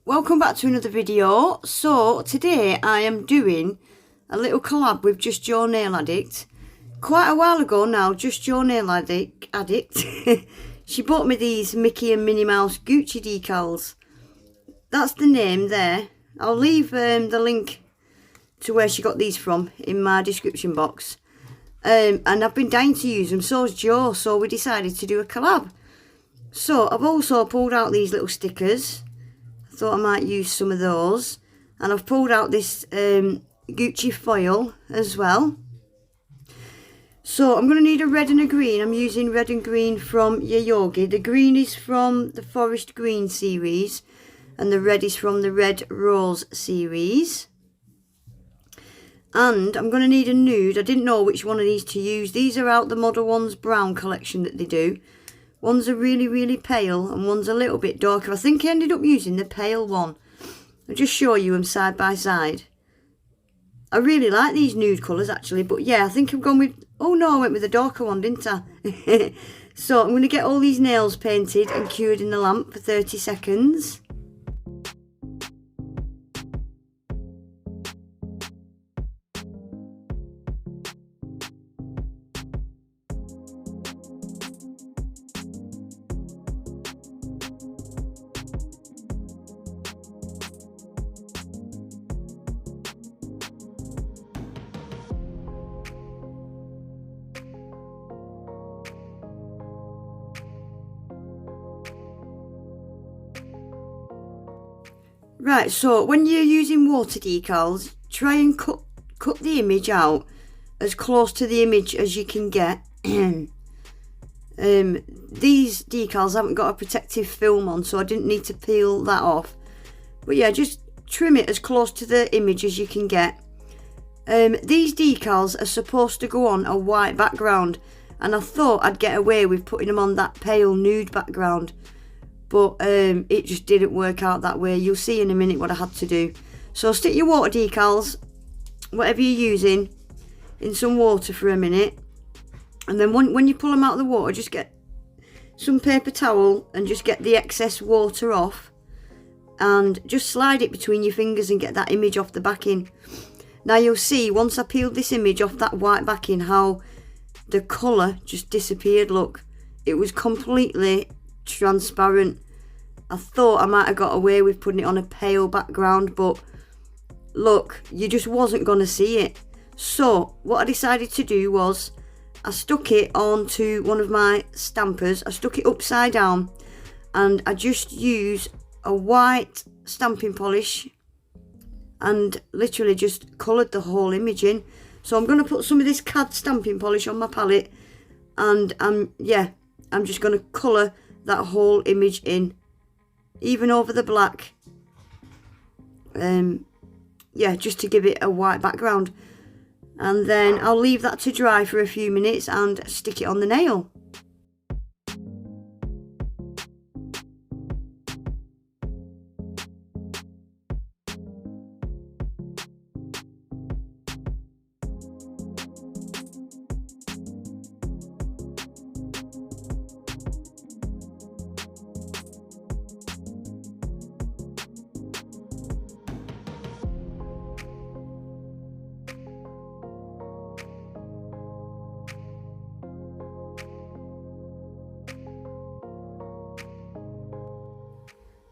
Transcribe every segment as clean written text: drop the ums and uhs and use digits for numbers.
Welcome back to another video. So today I am doing a little collab with Just Your Nail Addict. Quite a while ago now, Just Your Nail Addict she bought me these Mickey and Minnie Mouse Gucci decals. That's the name there. I'll leave the link to where she got these from in my description box. And I've been dying to use them, so's Joe, so we decided to do a collab. So I've also pulled out these little stickers. I thought I might use some of those. And I've pulled out this Gucci foil as well. So I'm going to need a red and a green. I'm using red and green from Yogi. The green is from the Forest Green series. And the red is from the Red Rose series. And I'm going to need a nude. I didn't know which one of these to use. These are out the Model Ones Brown collection that they do. One's a really pale and one's a little bit darker. I think I ended up using the pale one. I'll just show you them side by side. I really like these nude colours actually. But yeah, I think I've gone with... Oh no, I went with the darker one, didn't I? So I'm going to get all these nails painted and cured in the lamp for 30 seconds. Right, so when you're using water decals, try and cut the image out as close to the image as you can get. These decals haven't got a protective film on, so I didn't need to peel that off. But yeah, just trim it as close to the image as you can get. These decals are supposed to go on a white background, and I thought I'd get away with putting them on that pale nude background. But it just didn't work out that way. You'll see in a minute what I had to do. So stick your water decals, whatever you're using, in some water for a minute. And then when you pull them out of the water, just get some paper towel and just get the excess water off. And just slide it between your fingers and get that image off the backing. Now you'll see, once I peeled this image off that white backing, how the colour just disappeared, look. It was completely transparent. I thought I might have got away with putting it on a pale background, but look, you just wasn't going to see it. So what I decided to do was I stuck it onto one of my stampers. I stuck it upside down and I just used a white stamping polish and literally just coloured the whole image in. So I'm going to put some of this CAD stamping polish on my palette, and I'm just going to colour that whole image in, even over the black. Just to give it a white background. And then I'll leave that to dry for a few minutes and stick it on the nail.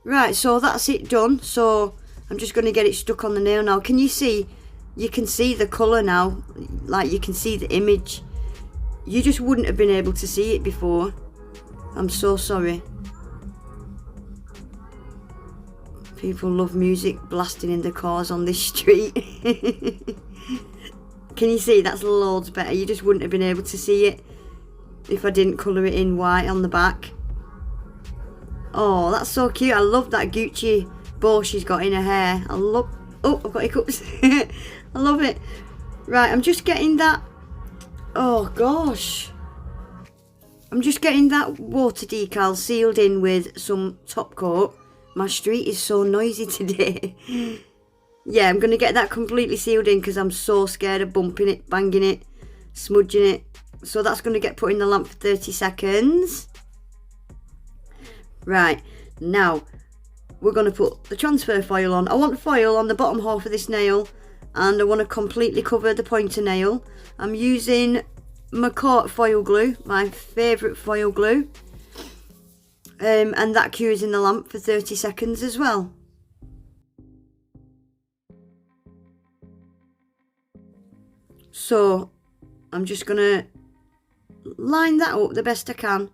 Right, so that's it done. So I'm just going to get it stuck on the nail now. Can you see? You can see the colour now. Like, you can see the image. You just wouldn't have been able to see it before. I'm so sorry. People love music blasting in the cars on this street. Can you see? That's loads better. You just wouldn't have been able to see it if I didn't colour it in white on the back. Oh, that's so cute. I love that Gucci bow she's got in her hair. Oh, I've got hiccups. I love it. Right, I'm just getting that... Oh, gosh. I'm just getting that water decal sealed in with some top coat. My street is so noisy today. Yeah, I'm going to get that completely sealed in because I'm so scared of bumping it, banging it, smudging it. So that's going to get put in the lamp for 30 seconds. Right, now we're going to put the transfer foil on. I want foil on the bottom half of this nail, and I want to completely cover the pointer nail. I'm using McCart foil glue, my favourite foil glue, and that cures in the lamp for 30 seconds as well. So I'm just going to line that up the best I can.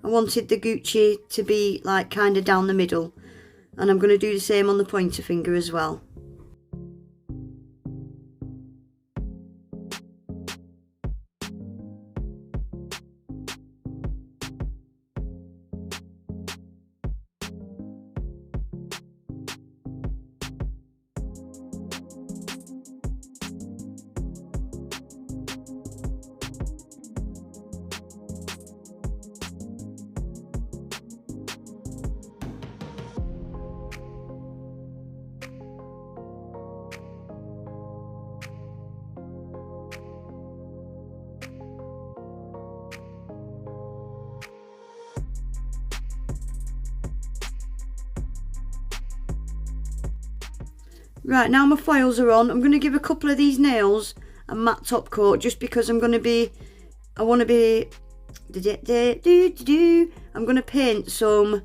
I wanted the Gucci to be like kind of down the middle, and I'm going to do the same on the pointer finger as well. Right, now my foils are on. I'm going to give a couple of these nails a matte top coat, just because I'm going to be, I'm going to paint some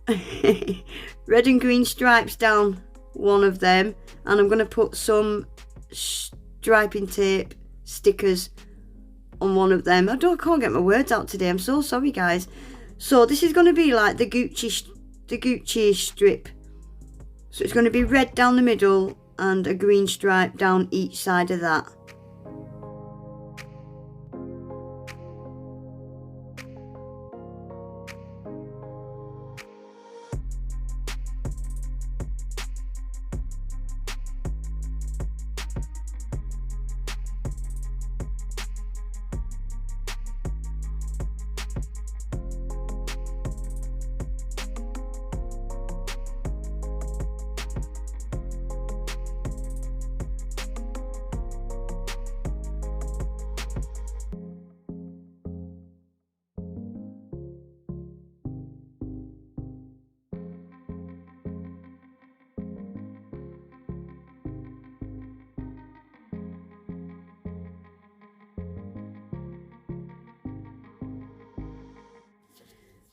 red and green stripes down one of them, and I'm going to put some striping tape stickers on one of them. I can't get my words out today, I'm so sorry guys. So this is going to be like the Gucci strip. So it's going to be red down the middle and a green stripe down each side of that.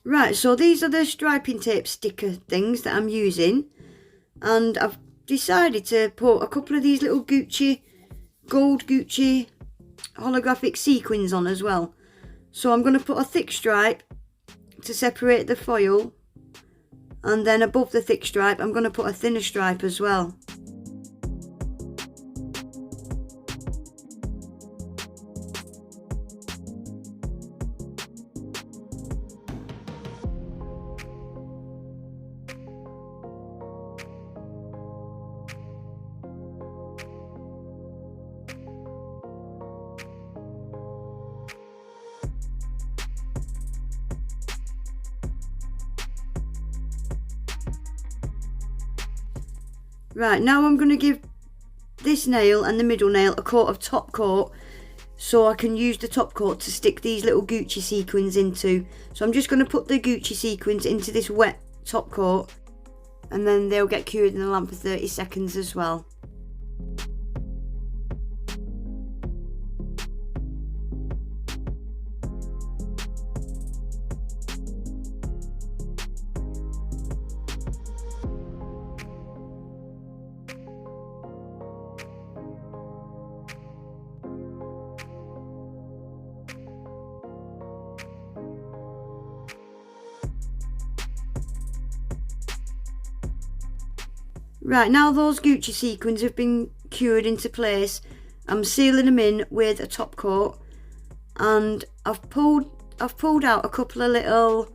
Right, so these are the striping tape sticker things that I'm using, and I've decided to put a couple of these little gold Gucci holographic sequins on as well. So I'm going to put a thick stripe to separate the foil, and then above the thick stripe I'm going to put a thinner stripe as well. Right, now I'm going to give this nail and the middle nail a coat of top coat, so I can use the top coat to stick these little Gucci sequins into. So I'm just going to put the Gucci sequins into this wet top coat, and then they'll get cured in the lamp for 30 seconds as well. Right, now those Gucci sequins have been cured into place, I'm sealing them in with a top coat, and I've pulled out a couple of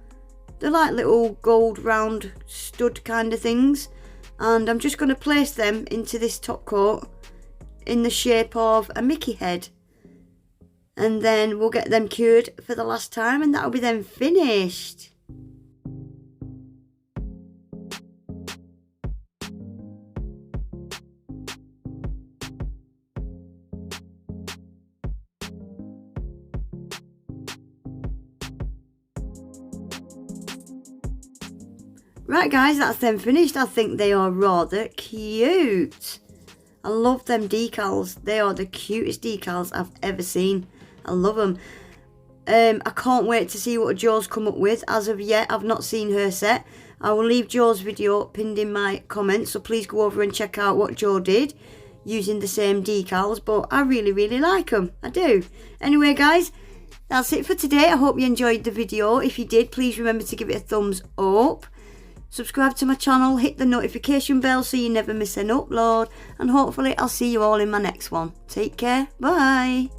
they're like little gold round stud kind of things, and I'm just going to place them into this top coat in the shape of a Mickey head, and then we'll get them cured for the last time, and that'll be them finished. Right guys, that's them finished. I think they are rather cute. I love them decals. They are the cutest decals I've ever seen. I love them. I can't wait to see what Jo's come up with. As of yet, I've not seen her set. I will leave Jo's video pinned in my comments, so please go over and check out what Jo did using the same decals. But I really, really like them. I do. Anyway, guys, that's it for today. I hope you enjoyed the video. If you did, please remember to give it a thumbs up. Subscribe to my channel, hit the notification bell so you never miss an upload. And hopefully I'll see you all in my next one. Take care. Bye.